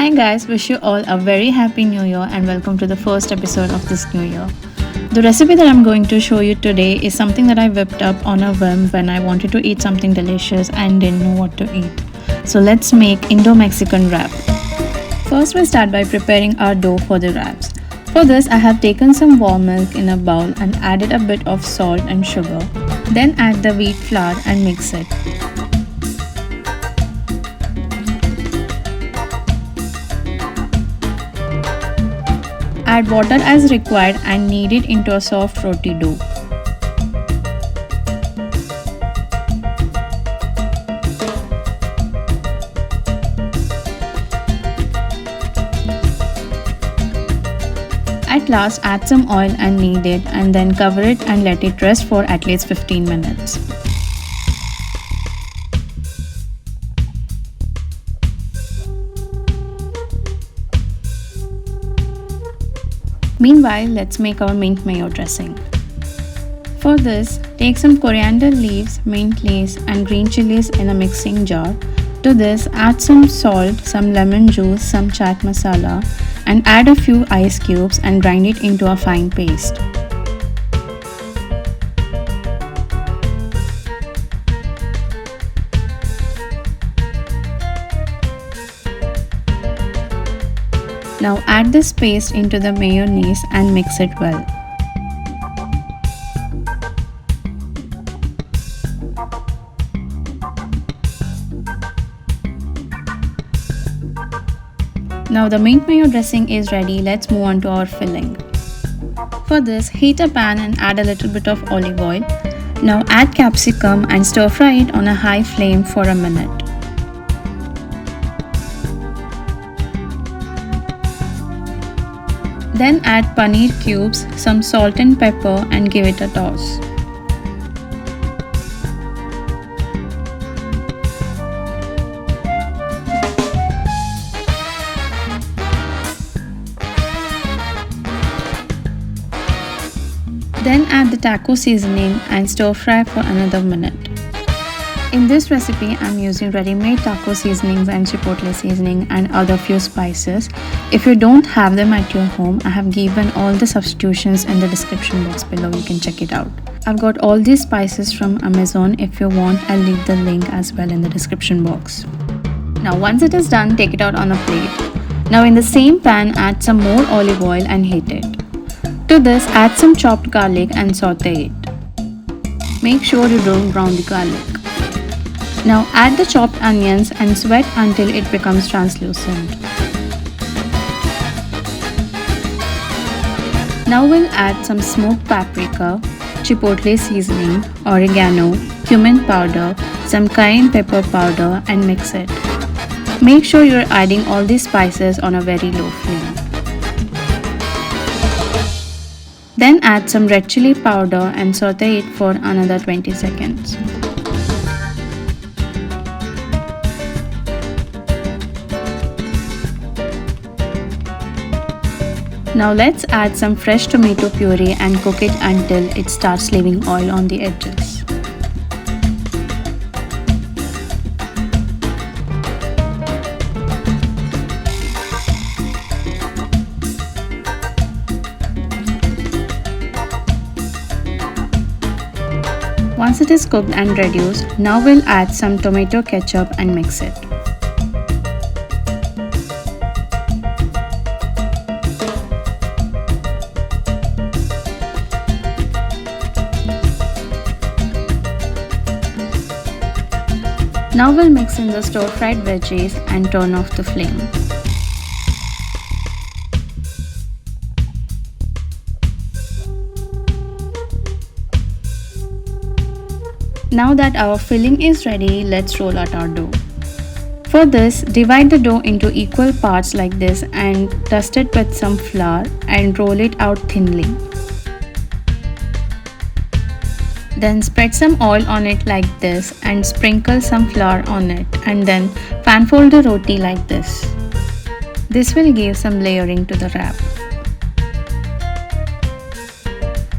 Hi guys, wish you all a very happy new year and welcome to the first episode of this new year. The recipe that I'm going to show you today is something that I whipped up on a whim when I wanted to eat something delicious and didn't know what to eat. So let's make Indo-Mexican wrap. First we'll start by preparing our dough for the wraps. For this I have taken some warm milk in a bowl and added a bit of salt and sugar. Then add the wheat flour and mix it. Add water as required and knead it into a soft roti dough. At last, add some oil and knead it and then cover it and let it rest for at least 15 minutes. Meanwhile, let's make our mint mayo dressing. For this, take some coriander leaves, mint leaves and green chillies in a mixing jar. To this, add some salt, some lemon juice, some chaat masala and add a few ice cubes and grind it into a fine paste. Now add this paste into the mayonnaise and mix it well. Now the mint mayo dressing is ready, let's move on to our filling. For this, heat a pan and add a little bit of olive oil. Now add capsicum and stir fry it on a high flame for a minute. Then add paneer cubes, some salt and pepper and give it a toss. Then add the taco seasoning and stir fry for another minute. In this recipe, I'm using ready-made taco seasonings and chipotle seasoning and other few spices. If you don't have them at your home, I have given all the substitutions in the description box below. You can check it out. I've got all these spices from Amazon. If you want, I'll leave the link as well in the description box. Now once it is done, take it out on a plate. Now in the same pan, add some more olive oil and heat it. To this, add some chopped garlic and saute it. Make sure you don't brown the garlic. Now add the chopped onions and sweat until it becomes translucent. Now we'll add some smoked paprika, chipotle seasoning, oregano, cumin powder, some cayenne pepper powder and mix it. Make sure you're adding all these spices on a very low flame. Then add some red chilli powder and saute it for another 20 seconds. Now let's add some fresh tomato puree and cook it until it starts leaving oil on the edges. Once it is cooked and reduced, now we'll add some tomato ketchup and mix it. Now we'll mix in the stir-fried veggies and turn off the flame. Now that our filling is ready, let's roll out our dough. For this, divide the dough into equal parts like this and dust it with some flour and roll it out thinly. Then spread some oil on it like this and sprinkle some flour on it and then pan fold the roti like this. This will give some layering to the wrap.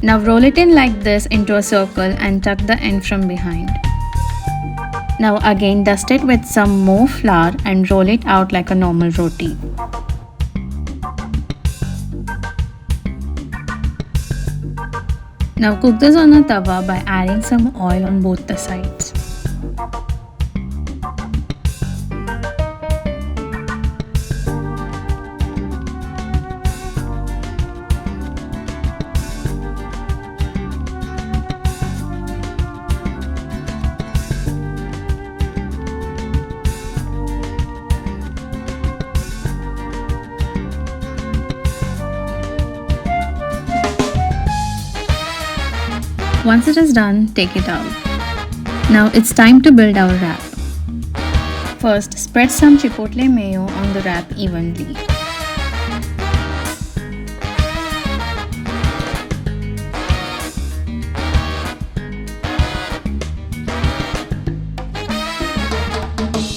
Now roll it in like this into a circle and tuck the end from behind. Now again dust it with some more flour and roll it out like a normal roti. Now cook this on a tawa by adding some oil on both the sides. Once it is done, take it out. Now it's time to build our wrap. First, spread some chipotle mayo on the wrap evenly.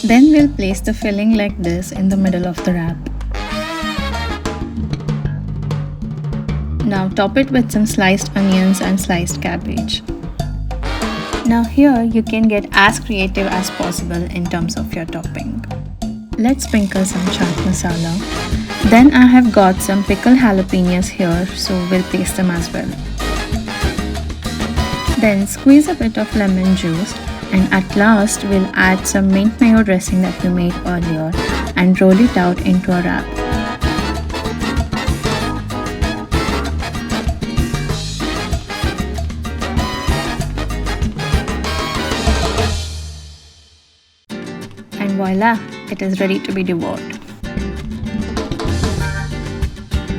Then we'll place the filling like this in the middle of the wrap. Now top it with some sliced onions and sliced cabbage. Now here you can get as creative as possible in terms of your topping. Let's sprinkle some chaat masala. Then I have got some pickled jalapenos here, so we'll place them as well. Then squeeze a bit of lemon juice, and at last we'll add some mint mayo dressing that we made earlier and roll it out into a wrap. And voila, it is ready to be devoured.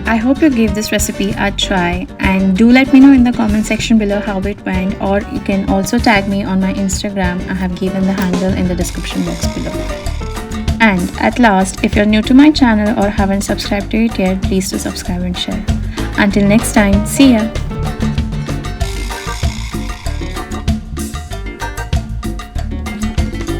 I hope you gave this recipe a try, and do let me know in the comment section below how it went, or you can also tag me on my Instagram. I have given the handle in the description box below. And at last, if you're new to my channel or haven't subscribed to it yet, please do subscribe and share. Until next time, see ya!